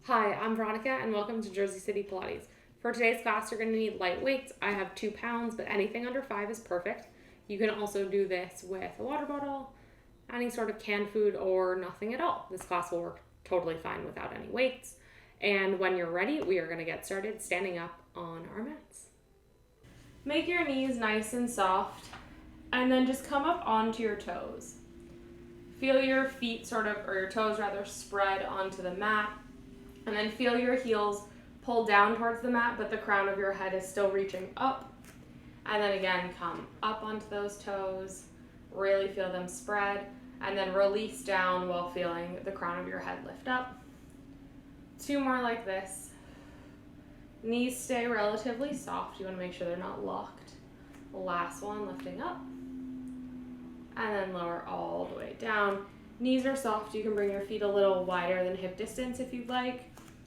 Hi, I'm Veronica and welcome to Jersey City Pilates. For today's class, you're going to need light weights. I have 2 pounds, but anything under 5 is perfect. You can also do this with a water bottle, any sort of canned food, or nothing at all. This class will work totally fine without any weights. And when you're ready, we are going to get started standing up on our mats. Make your knees nice and soft, and then just come up onto your toes. Feel your feet or your toes rather, spread onto the mat. And then feel your heels pull down towards the mat, but the crown of your head is still reaching up. And then again, come up onto those toes, really feel them spread, and then release down while feeling the crown of your head lift up. 2 more like this. Knees stay relatively soft. You want to make sure they're not locked. Last one, lifting up. And then lower all the way down. Knees are soft. You can bring your feet a little wider than hip distance if you'd like.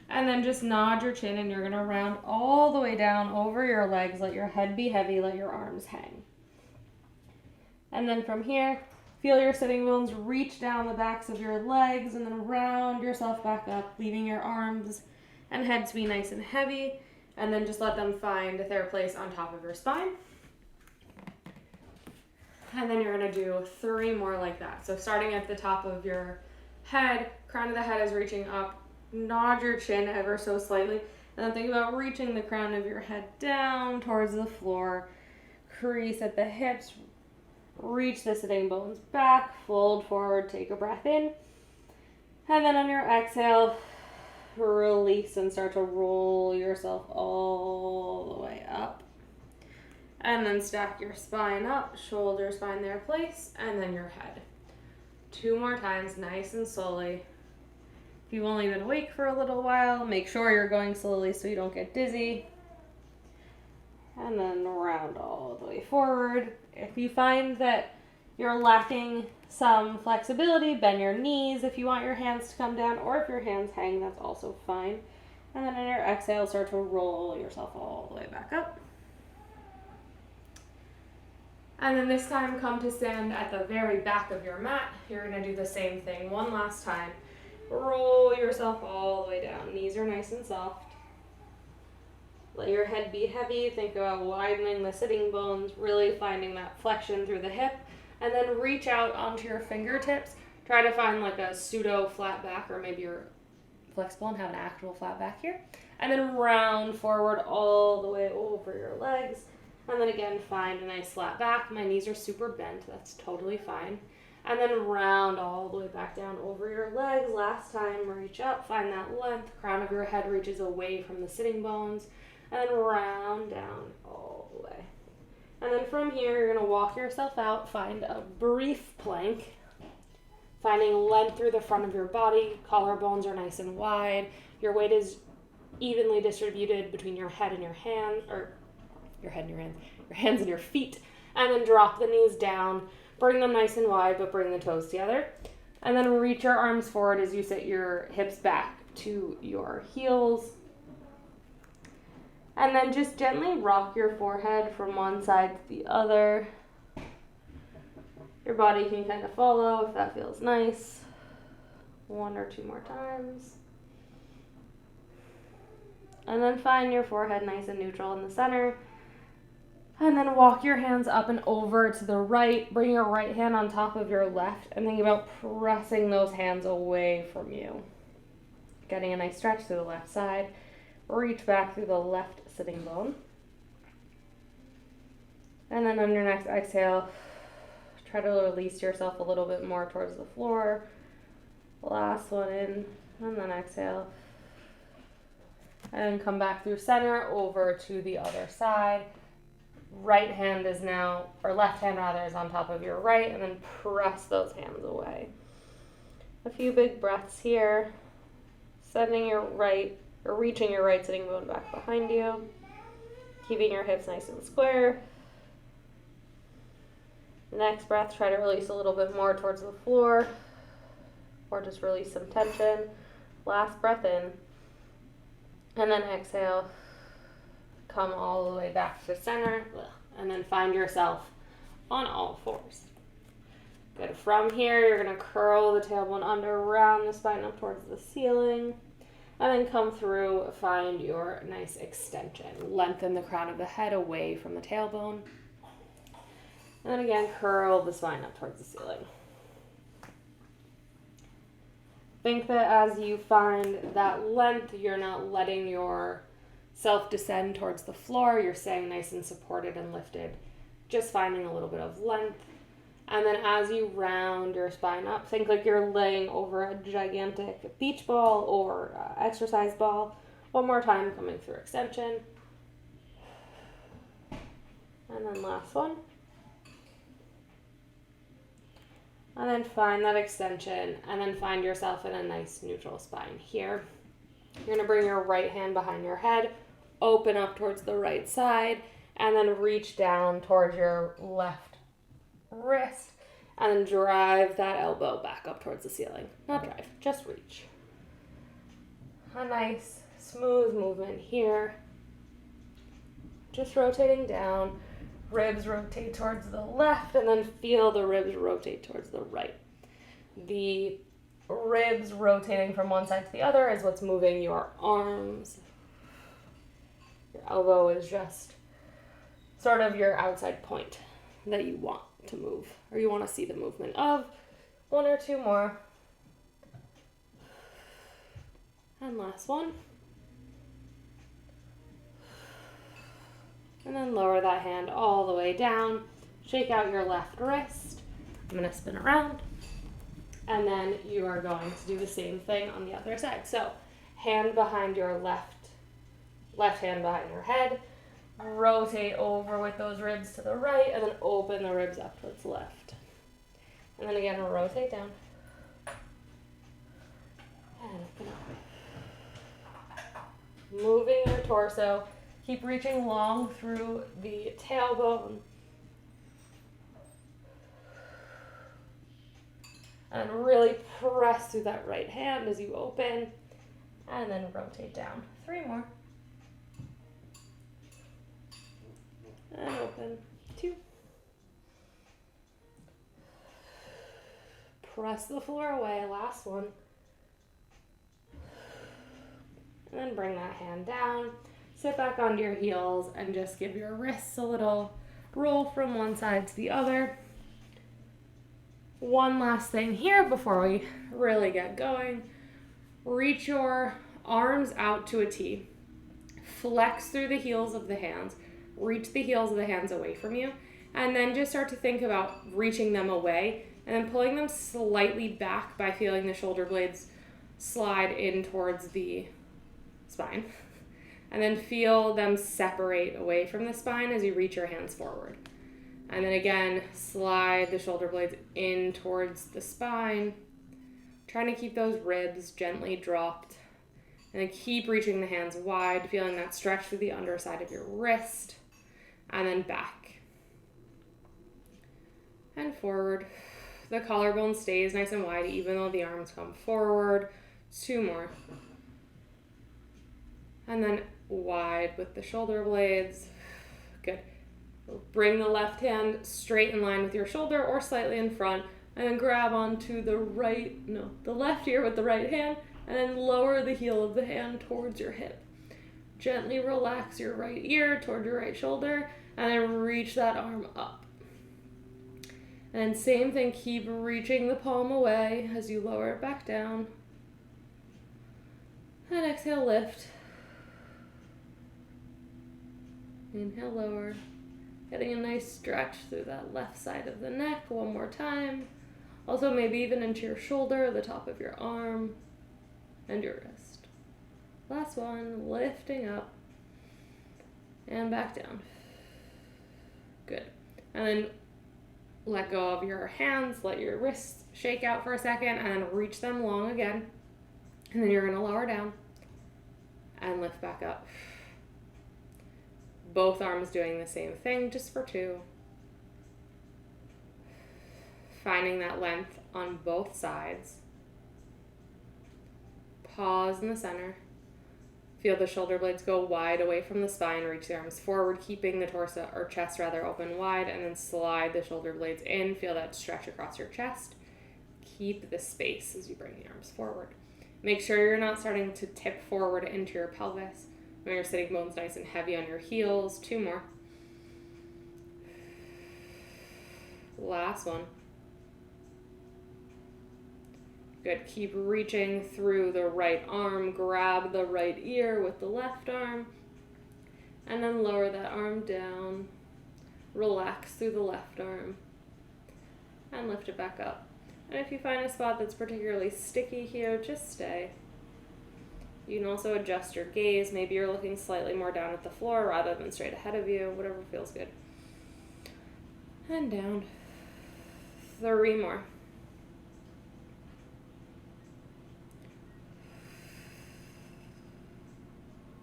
And then just nod your chin and you're going to round all the way down over your legs. Let your head be heavy, let your arms hang. And then from here, feel your sitting bones reach down the backs of your legs and then round yourself back up, leaving your arms and head to be nice and heavy. And then just let them find their place on top of your spine. And then you're going to do 3 more like that. So starting at the top of your head, crown of the head is reaching up. Nod your chin ever so slightly, and then think about reaching the crown of your head down towards the floor. Crease at the hips, reach the sitting bones back, fold forward, take a breath in, and then on your exhale, release and start to roll yourself all the way up. And then stack your spine up, shoulders find their place, and then your head. 2 more times, nice and slowly. If you've only been awake for a little while, make sure you're going slowly so you don't get dizzy. And then round all the way forward. If you find that you're lacking some flexibility, bend your knees if you want your hands to come down, or if your hands hang, that's also fine. And then on your exhale, start to roll yourself all the way back up. And then this time, come to stand at the very back of your mat. You're going to do the same thing one last time. Roll yourself all the way down. Knees are nice and soft. Let your head be heavy. Think about widening the sitting bones, really finding that flexion through the hip. And then reach out onto your fingertips. Try to find like a pseudo flat back, or maybe you're flexible and have an actual flat back here. And then round forward all the way over your legs. And then again, find a nice flat back. My knees are super bent. That's totally fine. And then round all the way back down over your legs. Last time, reach up, find that length. Crown of your head reaches away from the sitting bones. And then round down all the way. And then from here, you're going to walk yourself out. Find a brief plank. Finding length through the front of your body. Collarbones are nice and wide. Your weight is evenly distributed between your head and your hands. Or your head and your hands. Your hands and your feet. And then drop the knees down. Bring them nice and wide, but bring the toes together. And then reach your arms forward as you sit your hips back to your heels. And then just gently rock your forehead from one side to the other. Your body can kind of follow if that feels nice. 1 or 2 more times. And then find your forehead nice and neutral in the center. And then walk your hands up and over to the right. Bring your right hand on top of your left and think about pressing those hands away from you. Getting a nice stretch through the left side. Reach back through the left sitting bone. And then on your next exhale, try to release yourself a little bit more towards the floor. Last one in, and then exhale. And come back through center over to the other side. Right hand is now, or left hand rather, is on top of your right, and then press those hands away. A few big breaths here. Sending your right, or reaching your right sitting bone back behind you. Keeping your hips nice and square. Next breath, try to release a little bit more towards the floor, or just release some tension. Last breath in, and then exhale. Come all the way back to center, and then find yourself on all fours. Good. From here, you're going to curl the tailbone under, round the spine up towards the ceiling. And then come through, find your nice extension. Lengthen the crown of the head away from the tailbone. And then again, curl the spine up towards the ceiling. Think that as you find that length, you're not letting yourself descend towards the floor. You're staying nice and supported and lifted, just finding a little bit of length. And then as you round your spine up, think like you're laying over a gigantic beach ball or exercise ball. One more time, coming through extension. And then last one. And then find that extension, and then find yourself in a nice neutral spine here. You're going to bring your right hand behind your head, open up towards the right side, and then reach down towards your left wrist, and then drive that elbow back up towards the ceiling. Not drive, just reach. A nice smooth movement here. Just rotating down. Ribs rotate towards the left, and then feel the ribs rotate towards the right. The ribs rotating from one side to the other is what's moving your arms. Your elbow is just sort of your outside point that you want to move, or you want to see the movement of. One or two more. And last one. And then lower that hand all the way down. Shake out your left wrist. I'm going to spin around. And then you are going to do the same thing on the other side. So hand behind your left hand behind your head. Rotate over with those ribs to the right, and then open the ribs up towards the left. And then again, rotate down. And open up. Moving your torso. Keep reaching long through the tailbone. And really press through that right hand as you open. And then rotate down. 3 more. And open. 2. Press the floor away. Last one. And then bring that hand down. Sit back onto your heels and just give your wrists a little roll from one side to the other. One last thing here before we really get going. Reach your arms out to a T. Flex through the heels of the hands. Reach the heels of the hands away from you. And then just start to think about reaching them away and then pulling them slightly back by feeling the shoulder blades slide in towards the spine. And then feel them separate away from the spine as you reach your hands forward. And then again, slide the shoulder blades in towards the spine. Trying to keep those ribs gently dropped. And then keep reaching the hands wide, feeling that stretch through the underside of your wrist. And then back. And forward. The collarbone stays nice and wide even though the arms come forward. 2 more. And then wide with the shoulder blades. Good. Bring the left hand straight in line with your shoulder or slightly in front, and then grab onto the left ear with the right hand, and then lower the heel of the hand towards your hip. Gently relax your right ear toward your right shoulder, and then reach that arm up. And then same thing, keep reaching the palm away as you lower it back down. And exhale, lift. Inhale, lower. Getting a nice stretch through that left side of the neck. One more time. Also maybe even into your shoulder, the top of your arm, and your wrist. Last one, lifting up and back down. Good. And then let go of your hands, let your wrists shake out for a second, and then reach them long again. And then you're going to lower down and lift back up. Both arms doing the same thing, just for 2. Finding that length on both sides. Pause in the center. Feel the shoulder blades go wide away from the spine. Reach the arms forward, keeping the torso or chest rather open wide, and then slide the shoulder blades in. Feel that stretch across your chest. Keep the space as you bring the arms forward. Make sure you're not starting to tip forward into your pelvis when your sitting bone's nice and heavy on your heels. 2 more. Last one. Good. Keep reaching through the right arm. Grab the right ear with the left arm. And then lower that arm down. Relax through the left arm. And lift it back up. And if you find a spot that's particularly sticky here, just stay. You can also adjust your gaze. Maybe you're looking slightly more down at the floor rather than straight ahead of you. Whatever feels good. And down. 3 more.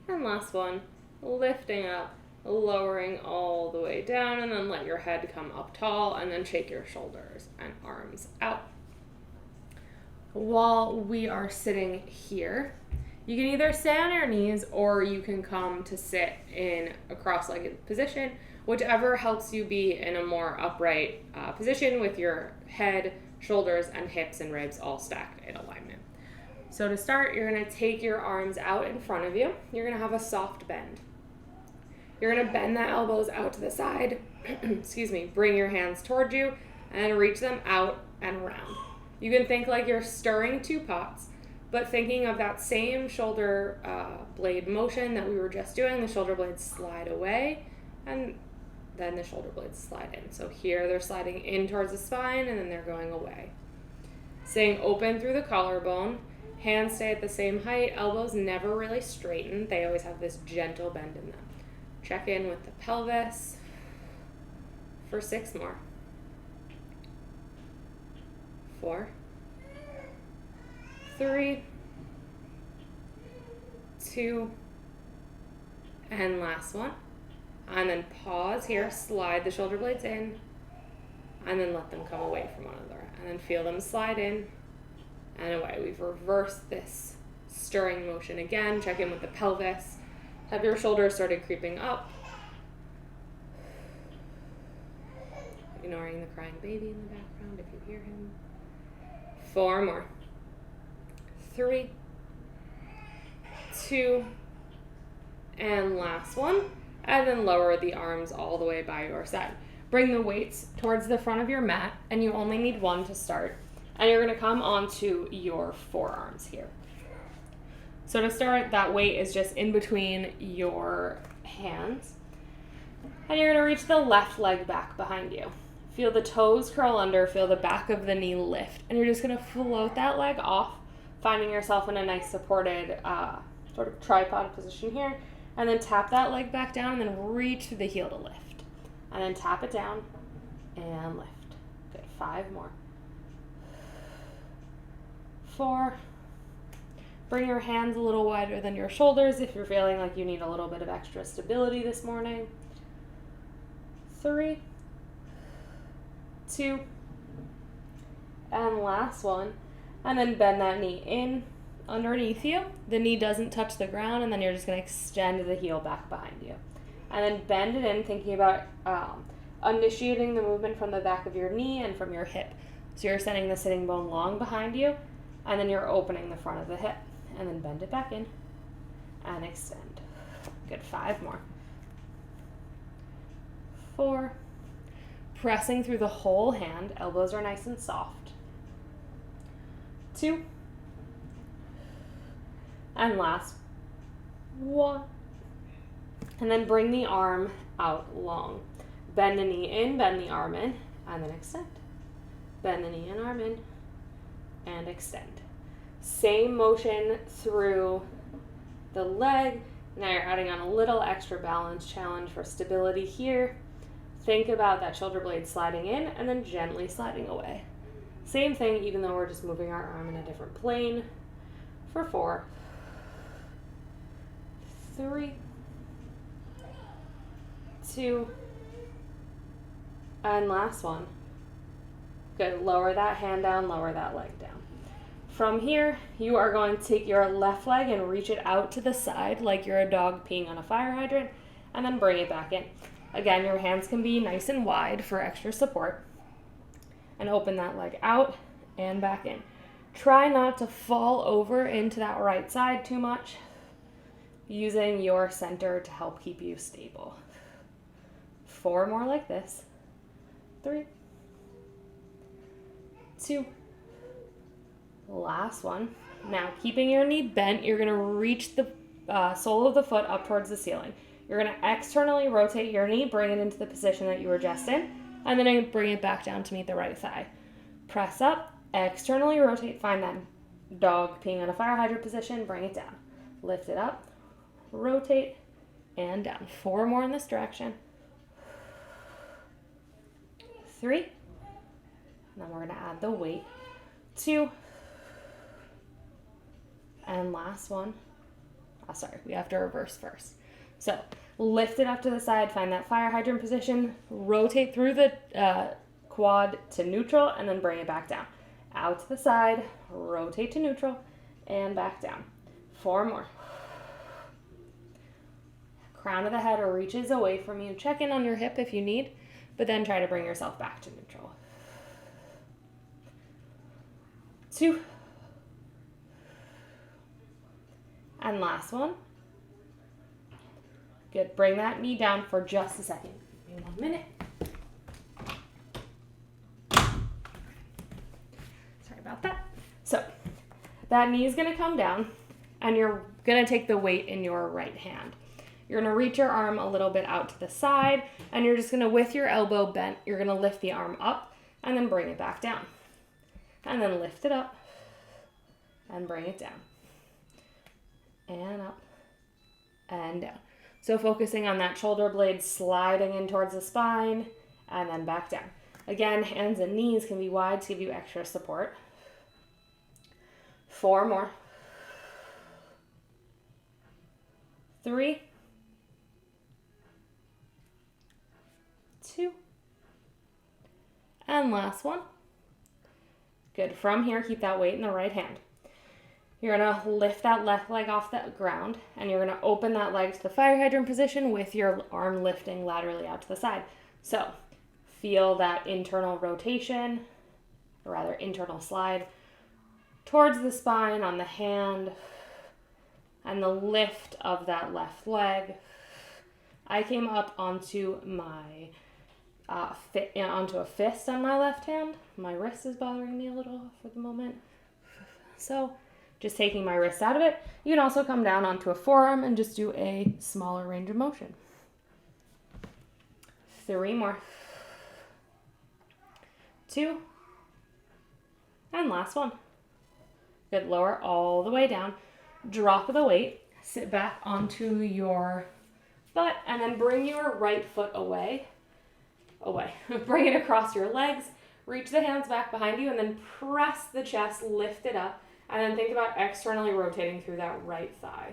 And last one. Lifting up, lowering all the way down, and then let your head come up tall, and then shake your shoulders and arms out. While we are sitting here, you can either stay on your knees or you can come to sit in a cross-legged position, whichever helps you be in a more upright position with your head, shoulders, and hips and ribs all stacked in alignment. So to start, you're going to take your arms out in front of you. You're going to have a soft bend. You're going to bend the elbows out to the side. Excuse me. Bring your hands towards you and reach them out and around. You can think like you're stirring 2 pots, but thinking of that same shoulder blade motion that we were just doing. The shoulder blades slide away and then the shoulder blades slide in. So here they're sliding in towards the spine and then they're going away. Staying open through the collarbone. Hands stay at the same height. Elbows never really straighten. They always have this gentle bend in them. Check in with the pelvis for 6 more. 4, 3, 2, and last one. And then pause here, slide the shoulder blades in, and then let them come away from one another. And then feel them slide in and away. We've reversed this stirring motion again. Check in with the pelvis. Have your shoulders started creeping up. Ignoring the crying baby in the background if you hear him. 4 more. 3, 2, and last one. And then lower the arms all the way by your side. Bring the weights towards the front of your mat, and you only need 1 to start. And you're going to come onto your forearms here. So to start, that weight is just in between your hands. And you're going to reach the left leg back behind you. Feel the toes curl under, feel the back of the knee lift. And you're just going to float that leg off, finding yourself in a nice supported sort of tripod position here. And then tap that leg back down and then reach through the heel to lift. And then tap it down and lift. Good. 5 more. 4. Bring your hands a little wider than your shoulders if you're feeling like you need a little bit of extra stability this morning. 3, 2, and last one. And then bend that knee in underneath you. The knee doesn't touch the ground, and then you're just going to extend the heel back behind you. And then bend it in, thinking about initiating the movement from the back of your knee and from your hip. So you're sending the sitting bone long behind you, and then you're opening the front of the hip. And then bend it back in and extend. Good. 5 more. 4. Pressing through the whole hand. Elbows are nice and soft. 2. And last. 1. And then bring the arm out long. Bend the knee in, bend the arm in, and then extend. Bend the knee in, arm in, and extend. Same motion through the leg. Now you're adding on a little extra balance challenge for stability here. Think about that shoulder blade sliding in and then gently sliding away. Same thing, even though we're just moving our arm in a different plane. For 4, 3, 2, and last one. Good. Lower that hand down, lower that leg down. From here, you are going to take your left leg and reach it out to the side like you're a dog peeing on a fire hydrant, and then bring it back in. Again, your hands can be nice and wide for extra support. And open that leg out and back in. Try not to fall over into that right side too much, using your center to help keep you stable. 4 more like this. 3, 2, last one. Now, keeping your knee bent, you're going to reach the sole of the foot up towards the ceiling. You're going to externally rotate your knee, bring it into the position that you were just in, and then bring it back down to meet the right thigh. Press up, externally rotate, find that dog peeing on a fire hydrant position, bring it down. Lift it up, rotate, and down. 4 more in this direction. 3, and then we're going to add the weight. 2, and last one. Oh, sorry, we have to reverse first. So lift it up to the side, find that fire hydrant position, rotate through the quad to neutral, and then bring it back down. Out to the side, rotate to neutral, and back down. 4 more. Crown of the head reaches away from you. Check in on your hip if you need, but then try to bring yourself back to neutral. 2. And last one. Good. Bring that knee down for just a second. Give me 1 minute. Sorry about that. So that knee is going to come down, and you're going to take the weight in your right hand. You're going to reach your arm a little bit out to the side, and you're just going to, with your elbow bent, you're going to lift the arm up and then bring it back down. And then lift it up and bring it down. And up and down. So focusing on that shoulder blade sliding in towards the spine and then back down. Again, hands and knees can be wide to give you extra support. 4 more. 3, 2, and last one. Good. From here, keep that weight in the right hand. You're going to lift that left leg off the ground, and you're going to open that leg to the fire hydrant position with your arm lifting laterally out to the side. So feel that internal rotation, or rather internal slide, towards the spine on the hand, and the lift of that left leg. I came up onto my onto a fist on my left hand. My wrist is bothering me a little for the moment. So just taking my wrist out of it. You can also come down onto a forearm and just do a smaller range of motion. 3 more. 2. And last one. Good. Lower all the way down. Drop the weight. Sit back onto your butt and then bring your right foot away. Bring it across your legs. Reach the hands back behind you and then press the chest, lift it up. And then think about externally rotating through that right thigh.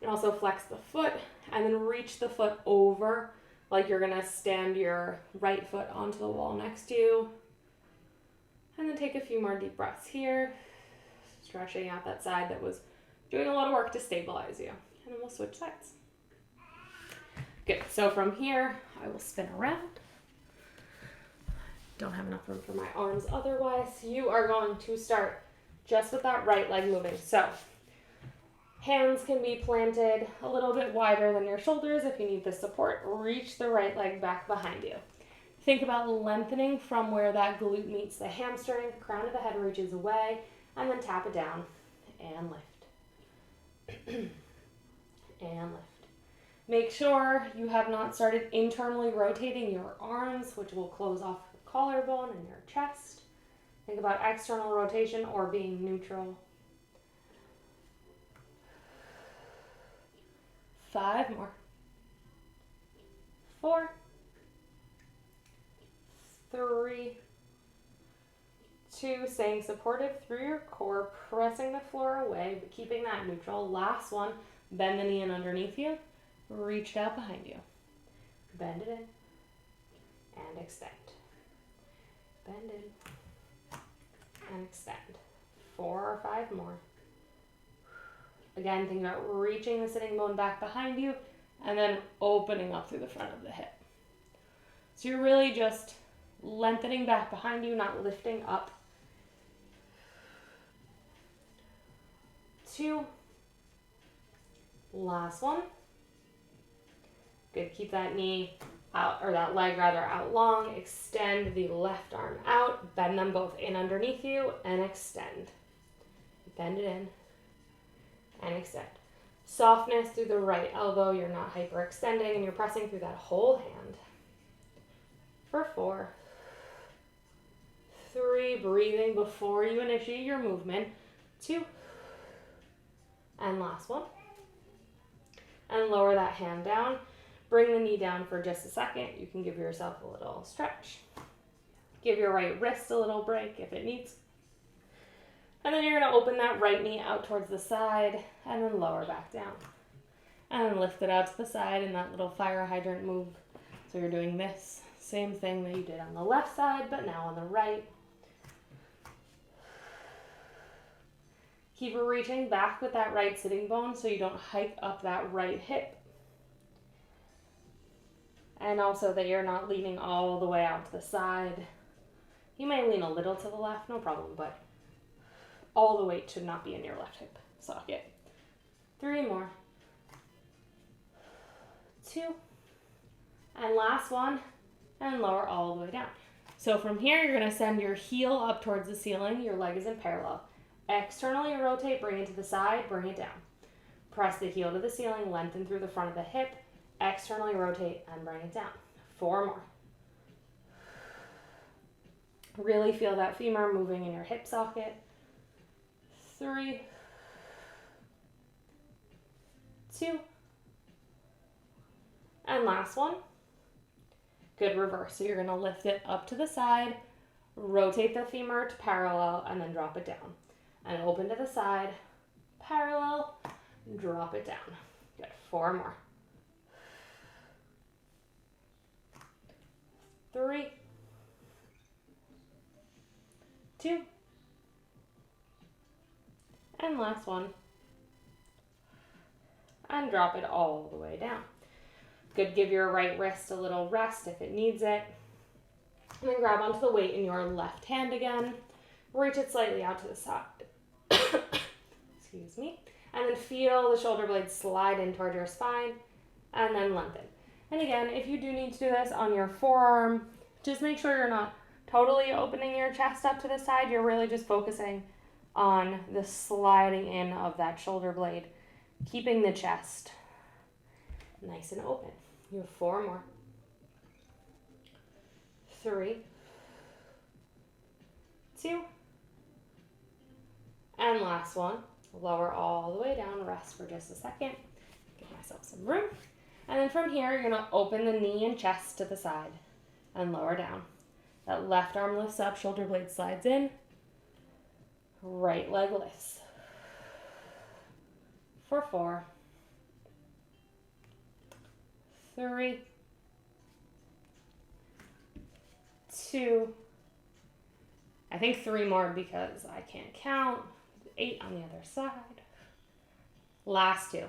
And also flex the foot and then reach the foot over like you're going to stand your right foot onto the wall next to you. And then take a few more deep breaths here, stretching out that side that was doing a lot of work to stabilize you. And then we'll switch sides. Good. So from here, I will spin around. Don't have enough room for my arms otherwise. You are going to start just with that right leg moving. So hands can be planted a little bit wider than your shoulders if you need the support. Reach the right leg back behind you. Think about lengthening from where that glute meets the hamstring. Crown of the head reaches away, and then tap it down and lift. And lift. Make sure you have not started internally rotating your arms, which will close off your collarbone and your chest. Think about external rotation or being neutral. 5 more. 4, 3, 2, staying supportive through your core, pressing the floor away, but keeping that neutral. Last one, bend the knee in underneath you, reach it out behind you. Bend it in and extend. Bend in and extend. 4 or 5 more. Again, think about reaching the sitting bone back behind you and then opening up through the front of the hip. So you're really just lengthening back behind you, not lifting up. 2. Last one. Good, keep that knee out, or that leg rather, out long. Extend the left arm out. Bend them both in underneath you and extend. Bend it in and extend. Softness through the right elbow. You're not hyperextending and you're pressing through that whole hand. For 4, 3, breathing before you initiate your movement. 2, and last one. And lower that hand down. Bring the knee down for just a second. You can give yourself a little stretch. Give your right wrist a little break if it needs. And then you're going to open that right knee out towards the side and then lower back down. And then lift it out to the side in that little fire hydrant move. So you're doing this same thing that you did on the left side, but now on the right. Keep reaching back with that right sitting bone so you don't hike up that right hip. And also that you're not leaning all the way out to the side. You may lean a little to the left, no problem, but all the weight should not be in your left hip socket. 3 more. 2. And last one. And lower all the way down. So from here, you're going to send your heel up towards the ceiling. Your leg is in parallel. Externally rotate, bring it to the side, bring it down. Press the heel to the ceiling, lengthen through the front of the hip. Externally rotate and bring it down. 4 more. Really feel that femur moving in your hip socket. 3, 2, and last one. Good, reverse. So you're going to lift it up to the side, rotate the femur to parallel, and then drop it down. And open to the side, parallel, drop it down. Good, 4 more. 3, 2, and last one. And drop it all the way down. Good, give your right wrist a little rest if it needs it. And then grab onto the weight in your left hand again. Reach it slightly out to the side. Excuse me. And then feel the shoulder blades slide in toward your spine and then lengthen. And again, if you do need to do this on your forearm, just make sure you're not totally opening your chest up to the side. You're really just focusing on the sliding in of that shoulder blade, keeping the chest nice and open. You have 4 more. 3, 2, and last one. Lower all the way down, rest for just a second. Give myself some room. And then from here, you're going to open the knee and chest to the side and lower down. That left arm lifts up, shoulder blade slides in. Right leg lifts. For 4, 3, 2, I think 3 more because I can't count. 8 on the other side. Last 2.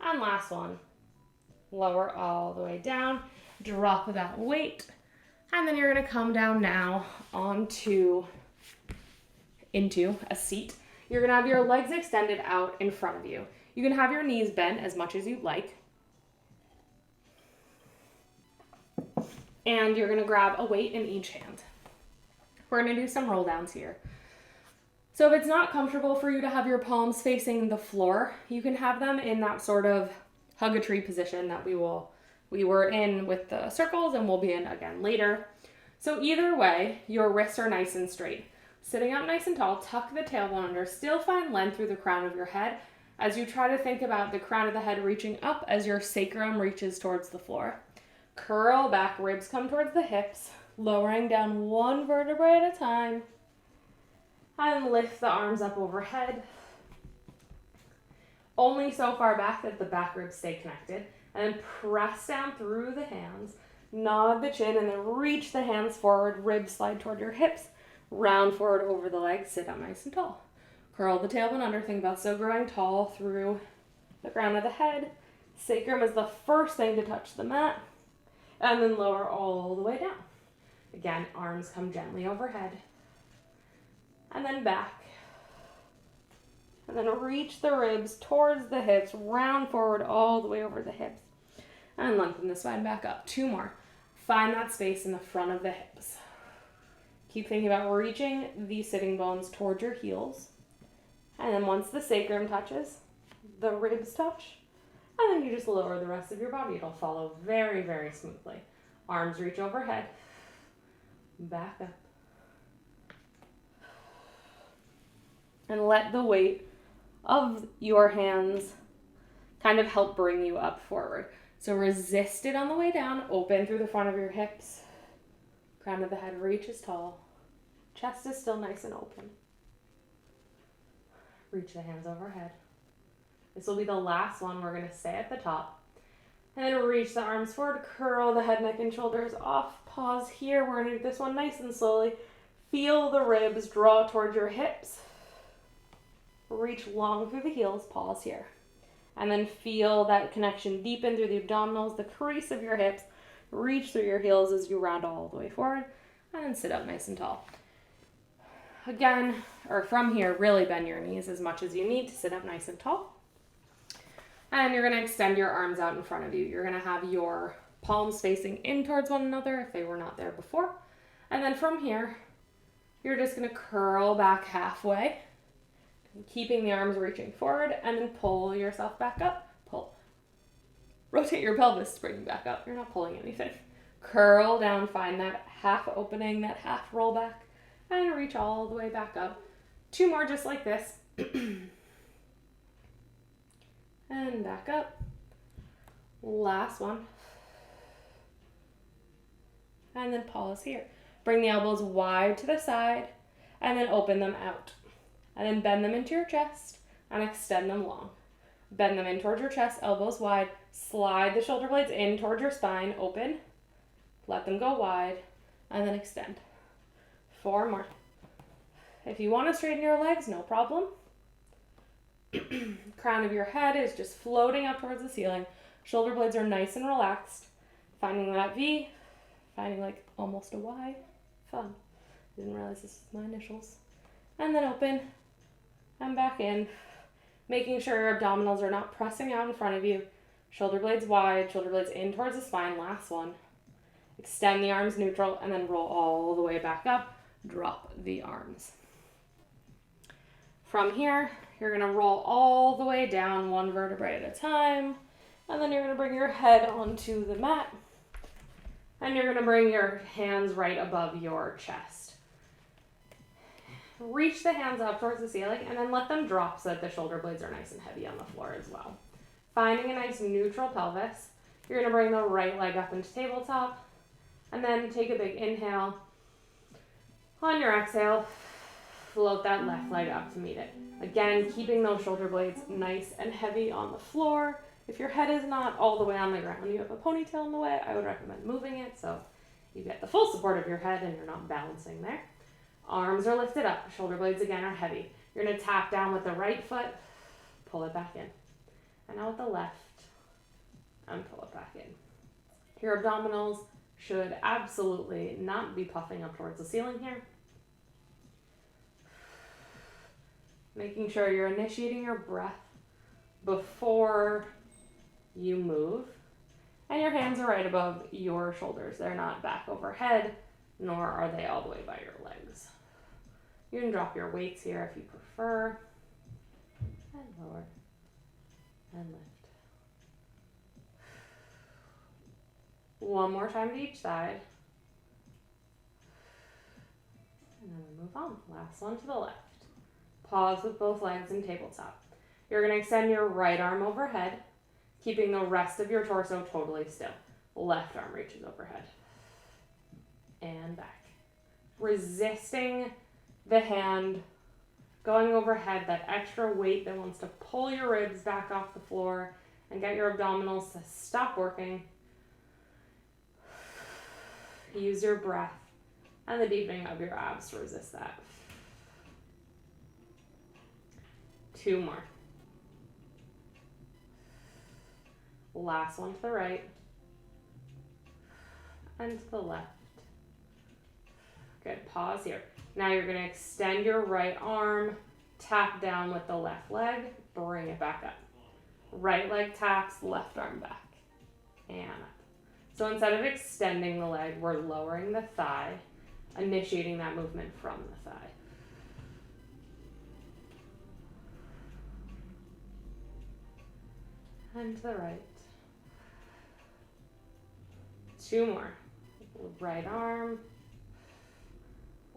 And last one. Lower all the way down. Drop that weight. And then you're going to come down now into a seat. You're going to have your legs extended out in front of you. You can have your knees bent as much as you'd like. And you're going to grab a weight in each hand. We're going to do some roll downs here. So if it's not comfortable for you to have your palms facing the floor, you can have them in that sort of hug a tree position that we were in with the circles and we'll be in again later. So either way, your wrists are nice and straight. Sitting up nice and tall, tuck the tailbone under, still find length through the crown of your head as you try to think about the crown of the head reaching up as your sacrum reaches towards the floor. Curl back, ribs come towards the hips, lowering down one vertebrae at a time. And lift the arms up overhead. Only so far back that the back ribs stay connected. And then press down through the hands. Nod the chin and then reach the hands forward. Ribs slide toward your hips. Round forward over the legs. Sit up nice and tall. Curl the tailbone under. Think about still growing tall through the crown of the head. Sacrum is the first thing to touch the mat. And then lower all the way down. Again, arms come gently overhead. And then back. And then reach the ribs towards the hips, round forward all the way over the hips. And lengthen the spine back up. 2 more. Find that space in the front of the hips. Keep thinking about reaching the sitting bones towards your heels. And then once the sacrum touches, the ribs touch, and then you just lower the rest of your body. It'll follow very, very smoothly. Arms reach overhead. Back up. And let the weight of your hands kind of help bring you up forward. So resist it on the way down. Open through the front of your hips. Crown of the head reaches tall. Chest is still nice and open. Reach the hands overhead. This will be the last one. We're going to stay at the top. And then reach the arms forward. Curl the head, neck, and shoulders off. Pause here. We're going to do this one nice and slowly. Feel the ribs draw towards your hips. Reach long through the heels. Pause here. And then feel that connection deepen through the abdominals, the crease of your hips. Reach through your heels as you round all the way forward. And then sit up nice and tall. Again, or from here, really bend your knees as much as you need to sit up nice and tall. And you're going to extend your arms out in front of you. You're going to have your palms facing in towards one another if they were not there before. And then from here, you're just going to curl back halfway, keeping the arms reaching forward, and then pull yourself back up. Pull. Rotate your pelvis to bring you back up. You're not pulling anything. Curl down, find that half opening, that half roll back, and reach all the way back up. 2 more just like this. And back up. Last one. And then pause here. Bring the elbows wide to the side and then open them out. And then bend them into your chest and extend them long. Bend them in towards your chest, elbows wide. Slide the shoulder blades in towards your spine, open. Let them go wide and then extend. 4 more. If you want to straighten your legs, no problem. Crown of your head is just floating up towards the ceiling. Shoulder blades are nice and relaxed. Finding that V, finding like almost a Y. Fun. Didn't realize this was my initials. And then open and back in. Making sure your abdominals are not pressing out in front of you. Shoulder blades wide, shoulder blades in towards the spine. Last one. Extend the arms neutral and then roll all the way back up. Drop the arms. From here, you're going to roll all the way down 1 vertebrae at a time. And then you're going to bring your head onto the mat. And you're going to bring your hands right above your chest. Reach the hands up towards the ceiling and then let them drop so that the shoulder blades are nice and heavy on the floor as well. Finding a nice neutral pelvis. You're going to bring the right leg up into tabletop. And then take a big inhale. On your exhale, float that left leg up to meet it. Again, keeping those shoulder blades nice and heavy on the floor. If your head is not all the way on the ground, you have a ponytail in the way, I would recommend moving it so you get the full support of your head and you're not balancing there. Arms are lifted up. Shoulder blades again are heavy. You're going to tap down with the right foot, pull it back in. And now with the left, and pull it back in. Your abdominals should absolutely not be puffing up towards the ceiling here. Making sure you're initiating your breath before you move. And your hands are right above your shoulders. They're not back overhead, nor are they all the way by your legs. You can drop your weights here if you prefer. And lower. And lift. 1 more time to each side. And then we move on. Last one to the left. Pause with both legs in tabletop. You're going to extend your right arm overhead, keeping the rest of your torso totally still. Left arm reaches overhead. And back. Resisting the hand going overhead, that extra weight that wants to pull your ribs back off the floor and get your abdominals to stop working. Use your breath and the deepening of your abs to resist that. 2 more. Last one to the right and to the left. Good, pause here. Now you're going to extend your right arm Tap down with the left leg, bring it back up. Right leg taps, left arm back, and up. So instead of extending the leg, we're lowering the thigh, initiating that movement from the thigh. And to the right. 2 more. Right arm,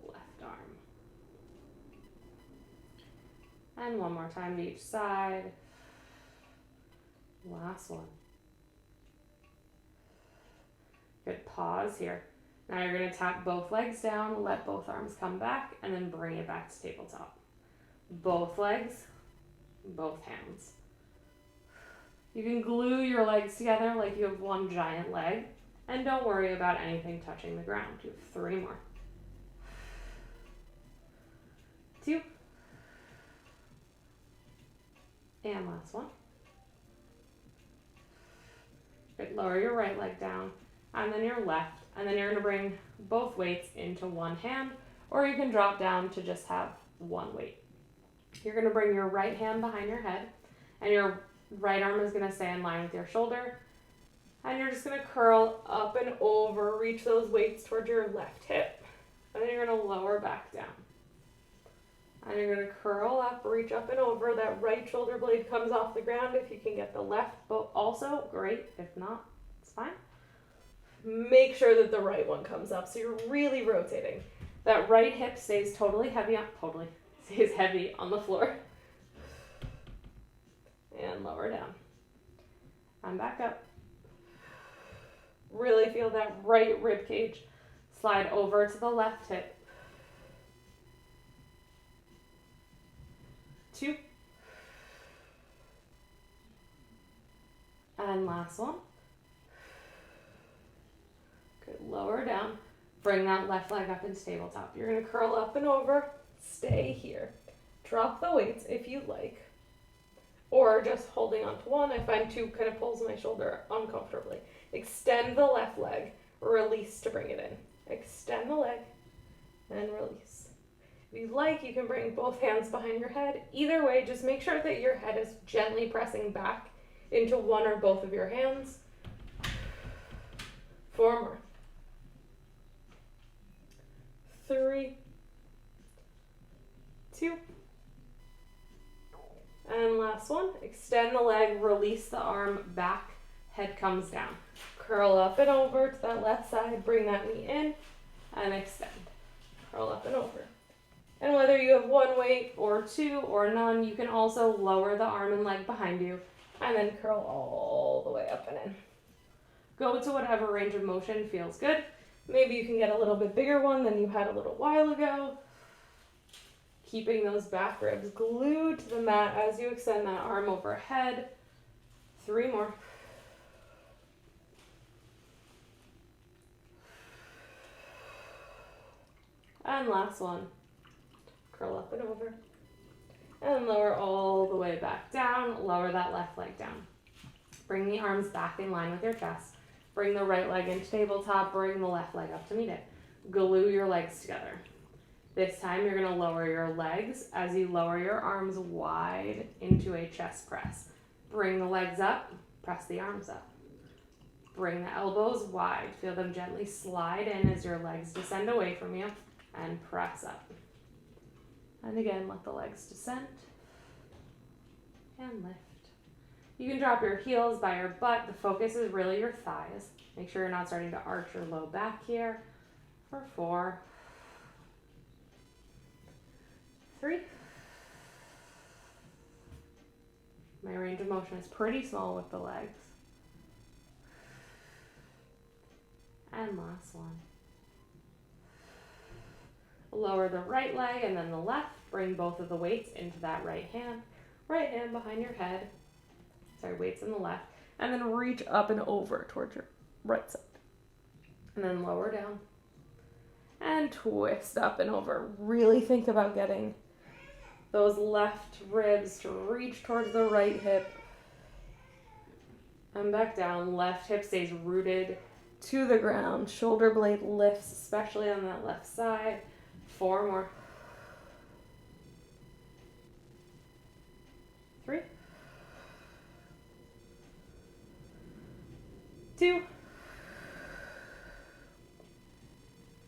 left arm. And 1 more time to each side. Last one. Good, pause here. Now you're going to tap both legs down, let both arms come back, and then bring it back to tabletop. Both legs, both hands. You can glue your legs together like you have one giant leg, and don't worry about anything touching the ground. You have 3 more. 2. And last one. Good, lower your right leg down, and then your left, and then you're going to bring both weights into one hand, or you can drop down to just have one weight. You're going to bring your right hand behind your head, and your right arm is going to stay in line with your shoulder, and you're just going to curl up and over, reach those weights towards your left hip, and then you're going to lower back down. And you're going to curl up, reach up and over. That right shoulder blade comes off the ground. If you can get the left both also, great. If not, it's fine. Make sure that the right one comes up, so you're really rotating. That right hip stays stays heavy on the floor. And lower down. And back up. Really feel that right rib cage slide over to the left hip. 2. And last one. Good, lower down. Bring that left leg up into tabletop. You're going to curl up and over. Stay here. Drop the weights if you like. Or just holding onto one. I find 2 kind of pulls my shoulder uncomfortably. Extend the left leg. Release to bring it in. Extend the leg and release. If you like, you can bring both hands behind your head. Either way, just make sure that your head is gently pressing back into one or both of your hands. 4 more. 3. 2. And last one. Extend the leg, release the arm back, head comes down. Curl up and over to that left side, bring that knee in, and extend. Curl up and over. And whether you have 1 weight or 2 or none, you can also lower the arm and leg behind you and then curl all the way up and in. Go to whatever range of motion feels good. Maybe you can get a little bit bigger one than you had a little while ago. Keeping those back ribs glued to the mat as you extend that arm overhead. 3 more. And last one. Curl up and over. And lower all the way back down. Lower that left leg down. Bring the arms back in line with your chest. Bring the right leg into tabletop. Bring the left leg up to meet it. Glue your legs together. This time you're going to lower your legs as you lower your arms wide into a chest press. Bring the legs up. Press the arms up. Bring the elbows wide. Feel them gently slide in as your legs descend away from you. And press up. And again, let the legs descend and lift. You can drop your heels by your butt. The focus is really your thighs. Make sure you're not starting to arch your low back here. For 4, 3. My range of motion is pretty small with the legs. And last one. Lower the right leg and then the left. Bring both of the weights into that right hand. Right hand behind your head. Sorry, weights in the left. And then reach up and over towards your right side. And then lower down. And twist up and over. Really think about getting those left ribs to reach towards the right hip. And back down. Left hip stays rooted to the ground. Shoulder blade lifts, especially on that left side. 4 more. 3, 2,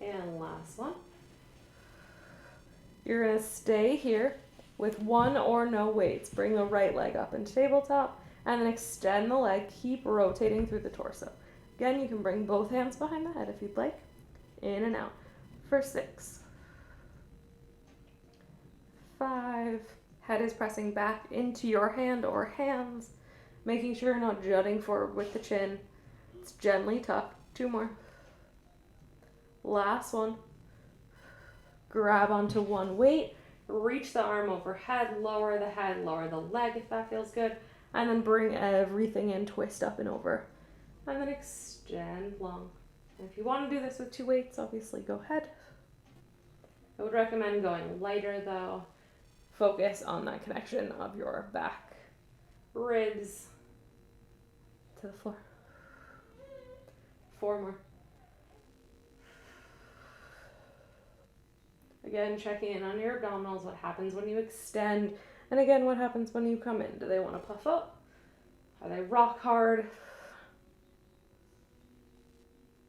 and last one. You're going to stay here with one or no weights. Bring the right leg up into tabletop and then extend the leg. Keep rotating through the torso. Again, you can bring both hands behind the head if you'd like. In and out for 6, 5. Head is pressing back into your hand or hands, making sure you're not jutting forward with the chin. It's gently tucked. 2 more. Last one. Grab onto one weight. Reach the arm overhead. Lower the head. Lower the leg if that feels good. And then bring everything in. Twist up and over. And then extend long. And if you want to do this with 2 weights, obviously go ahead. I would recommend going lighter though. Focus on that connection of your back, ribs to the floor. 4 more. Again, checking in on your abdominals, what happens when you extend, and again, what happens when you come in. Do they want to puff up? Are they rock hard?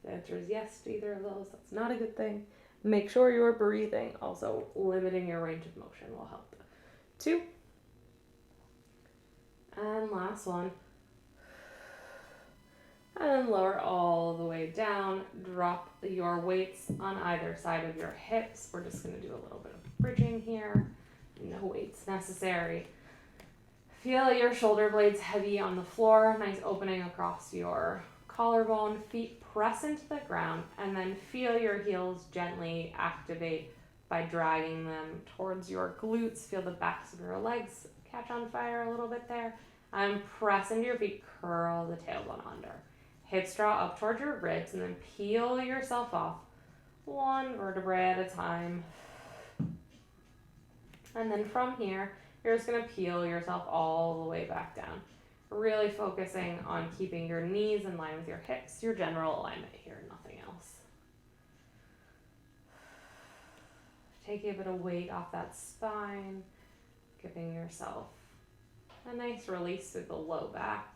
The answer is yes to either of those. That's not a good thing. Make sure you're breathing. Also, limiting your range of motion will help. 2. And last one. And lower all the way down. Drop your weights on either side of your hips. We're just going to do a little bit of bridging here. No weights necessary. Feel your shoulder blades heavy on the floor. Nice opening across your collarbone. Feet press into the ground. And then feel your heels gently activate by dragging them towards your glutes. Feel the backs of your legs catch on fire a little bit there. And press into your feet. Curl the tailbone under. Hips draw up towards your ribs and then peel yourself off 1 vertebrae at a time. And then from here, you're just going to peel yourself all the way back down. Really focusing on keeping your knees in line with your hips, your general alignment here, nothing else. Taking a bit of weight off that spine, giving yourself a nice release through the low back.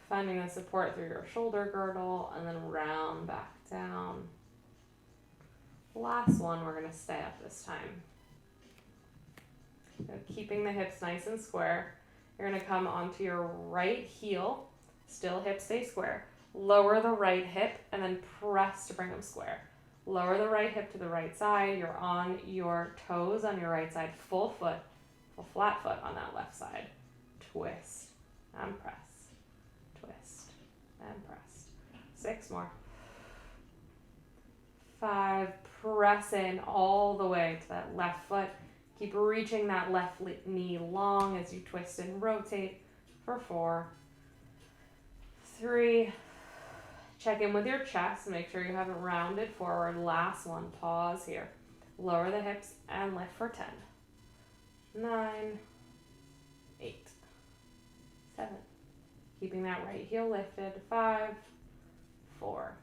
Finding the support through your shoulder girdle and then round back down. Last one, we're going to stay up this time. So keeping the hips nice and square. You're going to come onto your right heel. Still hips stay square. Lower the right hip and then press to bring them square. Lower the right hip to the right side. You're on your toes on your right side. Full foot, full flat foot on that left side. Twist and press. Twist and press. 6 more. 5. Press in all the way to that left foot. Keep reaching that left knee long as you twist and rotate for 4. 3. Check in with your chest. Make sure you have it rounded forward. Last one. Pause here. Lower the hips and lift for 10. 9. 8. 7. Keeping that right heel lifted. 5. 4.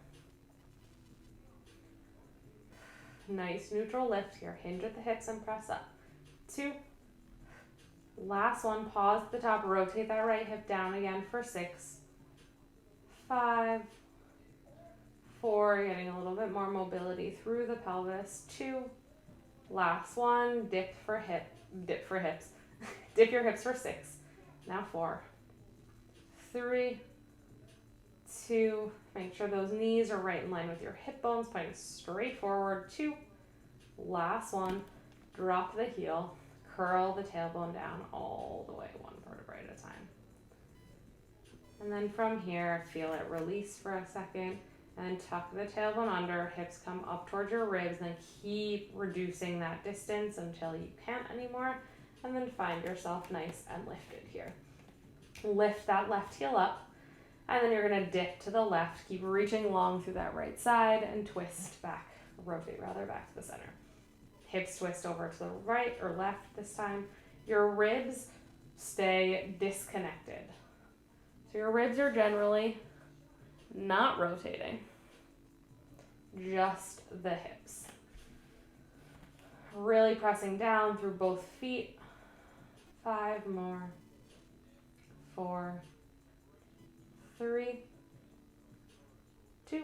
Nice neutral lift here. Hinge at the hips and press up. 2. Last one. Pause at the top. Rotate that right hip down again for 6. 5. 4. Getting a little bit more mobility through the pelvis. 2. Last one. Dip for hips. Dip your hips for 6. Now 4. 3. 2. Make sure those knees are right in line with your hip bones, pointing straight forward. 2. Last one. Drop the heel. Curl the tailbone down all the way, 1 vertebrae at a time. And then from here, feel it release for a second and tuck the tailbone under. Hips come up towards your ribs. Then keep reducing that distance until you can't anymore. And then find yourself nice and lifted here. Lift that left heel up. And then you're going to dip to the left. Keep reaching long through that right side and twist back. Rotate rather back to the center. Hips twist over to the right or left this time. Your ribs stay disconnected. So your ribs are generally not rotating. Just the hips. Really pressing down through both feet. 5 more. 4, 3, 2.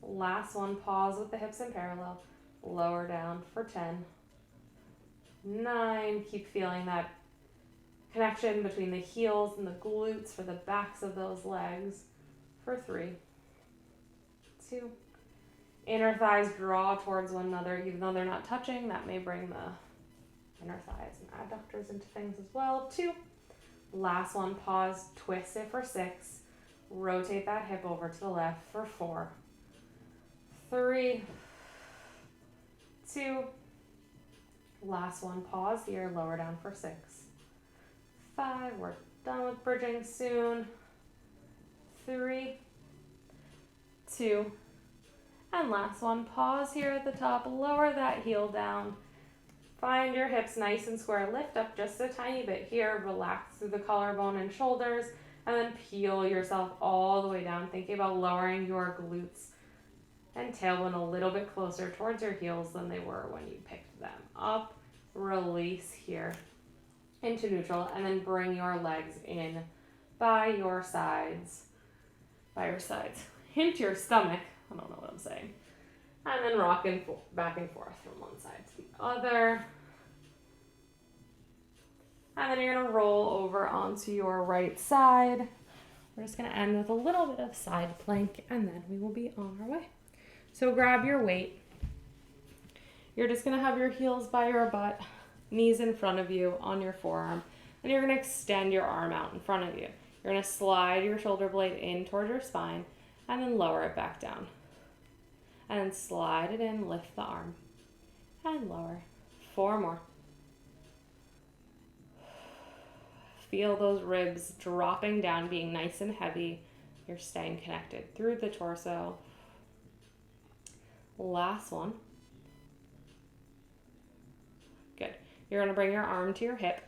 Last one, pause with the hips in parallel. Lower down for 10. 9, keep feeling that connection between the heels and the glutes for the backs of those legs for 3, 2. Inner thighs draw towards one another, even though they're not touching. That may bring the inner thighs and adductors into things as well. 2. Last one, pause, twist it for 6. Rotate that hip over to the left for 4, 3, 2. Last one, pause here, lower down for 6, 5. We're done with bridging soon. 3, 2. And last one, pause here at the top, lower that heel down. Find your hips nice and square, lift up just a tiny bit here, relax through the collarbone and shoulders, and then peel yourself all the way down, thinking about lowering your glutes and tailbone a little bit closer towards your heels than they were when you picked them up. Release here into neutral, and then bring your legs in by your sides, into your stomach. I don't know what I'm saying. And then rock back and forth from one side to the other. And then you're going to roll over onto your right side. We're just going to end with a little bit of side plank, and then we will be on our way. So grab your weight. You're just going to have your heels by your butt, knees in front of you on your forearm, and you're going to extend your arm out in front of you. You're going to slide your shoulder blade in towards your spine, and then lower it back down. And then slide it in, lift the arm, and lower. 4 more. Feel those ribs dropping down, being nice and heavy. You're staying connected through the torso. Last one. Good. You're going to bring your arm to your hip,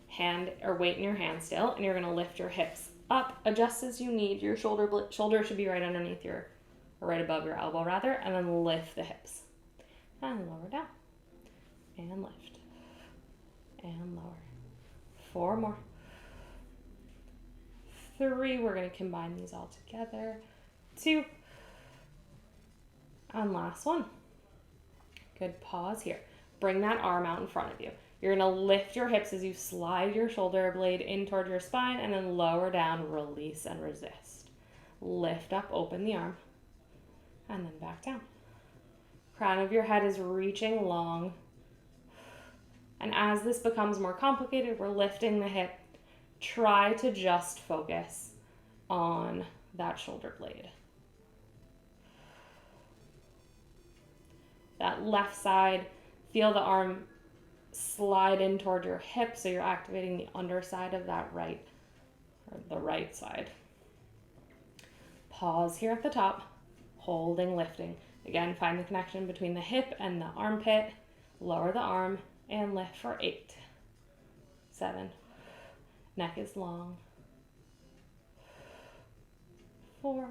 hand or weight in your hand still, and you're going to lift your hips up, adjust as you need. Your shoulder should be right underneath or right above your elbow rather, and then lift the hips. And lower down. And lift. And lower. 4 more. 3, we're going to combine these all together. 2. And last one. Good, pause here. Bring that arm out in front of you. You're going to lift your hips as you slide your shoulder blade in toward your spine, and then lower down, release and resist. Lift up, open the arm, and then back down. Crown of your head is reaching long. And as this becomes more complicated, we're lifting the hip. Try to just focus on that shoulder blade. That left side, feel the arm slide in toward your hip, so you're activating the underside of that right, or the right side. Pause here at the top, holding, lifting. Again, find the connection between the hip and the armpit. Lower the arm and lift for 8, 7. Neck is long. 4,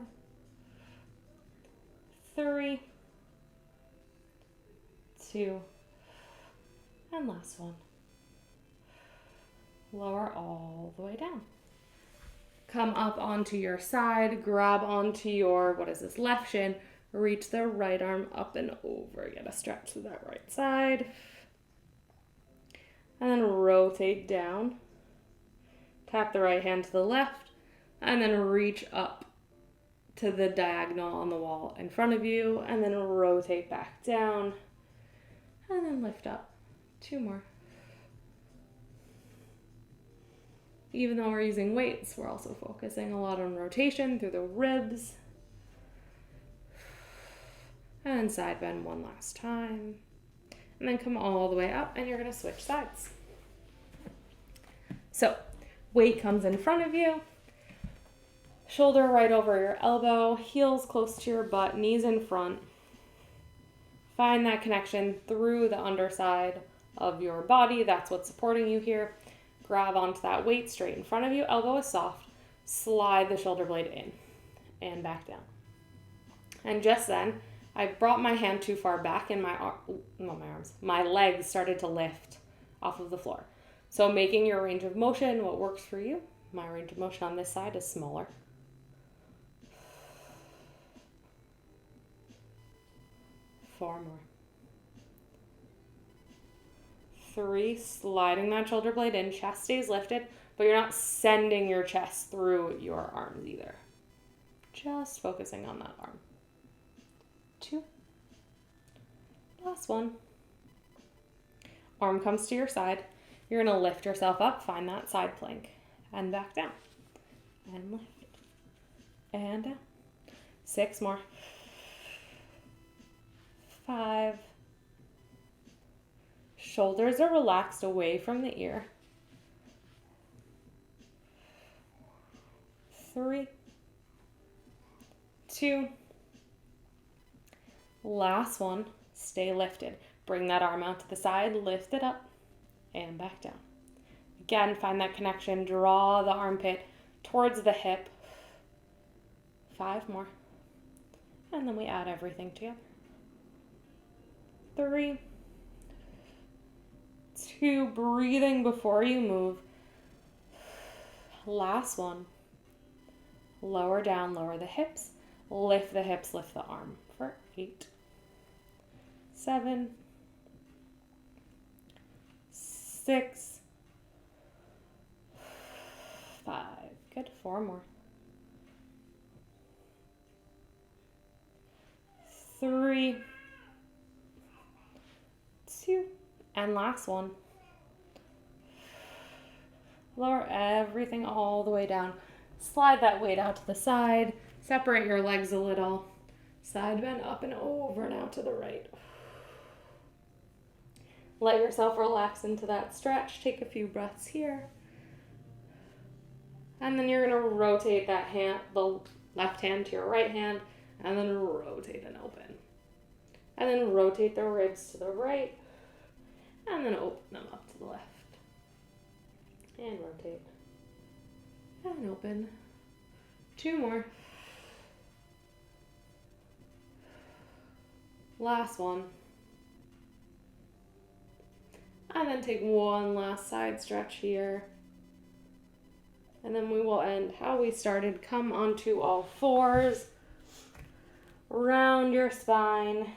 3, 2, and last one. Lower all the way down. Come up onto your side, grab onto your, left shin, reach the right arm up and over. Get a stretch to that right side. And then rotate down. Tap the right hand to the left, and then reach up to the diagonal on the wall in front of you, and then rotate back down, and then lift up. 2 more. Even though we're using weights, we're also focusing a lot on rotation through the ribs. And side bend one last time. And then come all the way up, and you're going to switch sides. So, weight comes in front of you. Shoulder right over your elbow, heels close to your butt, knees in front. Find that connection through the underside of your body. That's what's supporting you here. Grab onto that weight straight in front of you. Elbow is soft. Slide the shoulder blade in and back down. And just then, I brought my hand too far back and my legs started to lift off of the floor. So making your range of motion what works for you. My range of motion on this side is smaller. 4 more. 3, sliding that shoulder blade in, chest stays lifted, but you're not sending your chest through your arms either. Just focusing on that arm. 2. Last one. Arm comes to your side. You're going to lift yourself up, find that side plank, and back down. And lift. And down. 6 more. 5. Shoulders are relaxed away from the ear. 3. 2. Last one. Stay lifted. Bring that arm out to the side, lift it up, and back down. Again, find that connection. Draw the armpit towards the hip. 5 more. And then we add everything together. 3, 2, breathing before you move. Last one. Lower down, lower the hips. Lift the hips, lift the arm for 8, 7, 6, 5. Good. 4 more. 3, 2, and last one. Lower everything all the way down. Slide that weight out to the side. Separate your legs a little. Side bend up and over now to the right. Let yourself relax into that stretch. Take a few breaths here. And then you're going to rotate that hand, the left hand to your right hand, and then rotate and open. And then rotate the ribs to the right, and then open them up to the left. And rotate. And open. 2 more. Last one. And then take one last side stretch here. And then we will end how we started. Come onto all fours. Round your spine.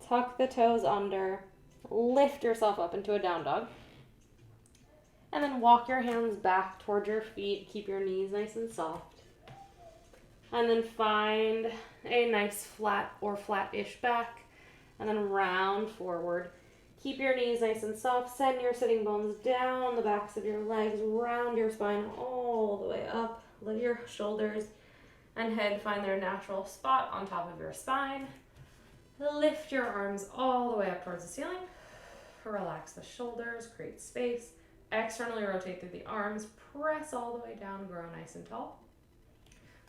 Tuck the toes under. Lift yourself up into a down dog. And then walk your hands back towards your feet. Keep your knees nice and soft. And then find a nice flat or flat-ish back. And then round forward. Keep your knees nice and soft. Send your sitting bones down the backs of your legs. Round your spine all the way up. Let your shoulders and head find their natural spot on top of your spine. Lift your arms all the way up towards the ceiling. Relax the shoulders, create space. Externally rotate through the arms. Press all the way down, grow nice and tall.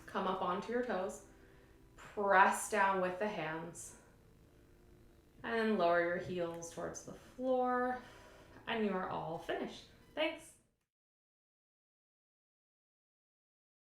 Come up onto your toes. Press down with the hands. And lower your heels towards the floor. And you are all finished. Thanks.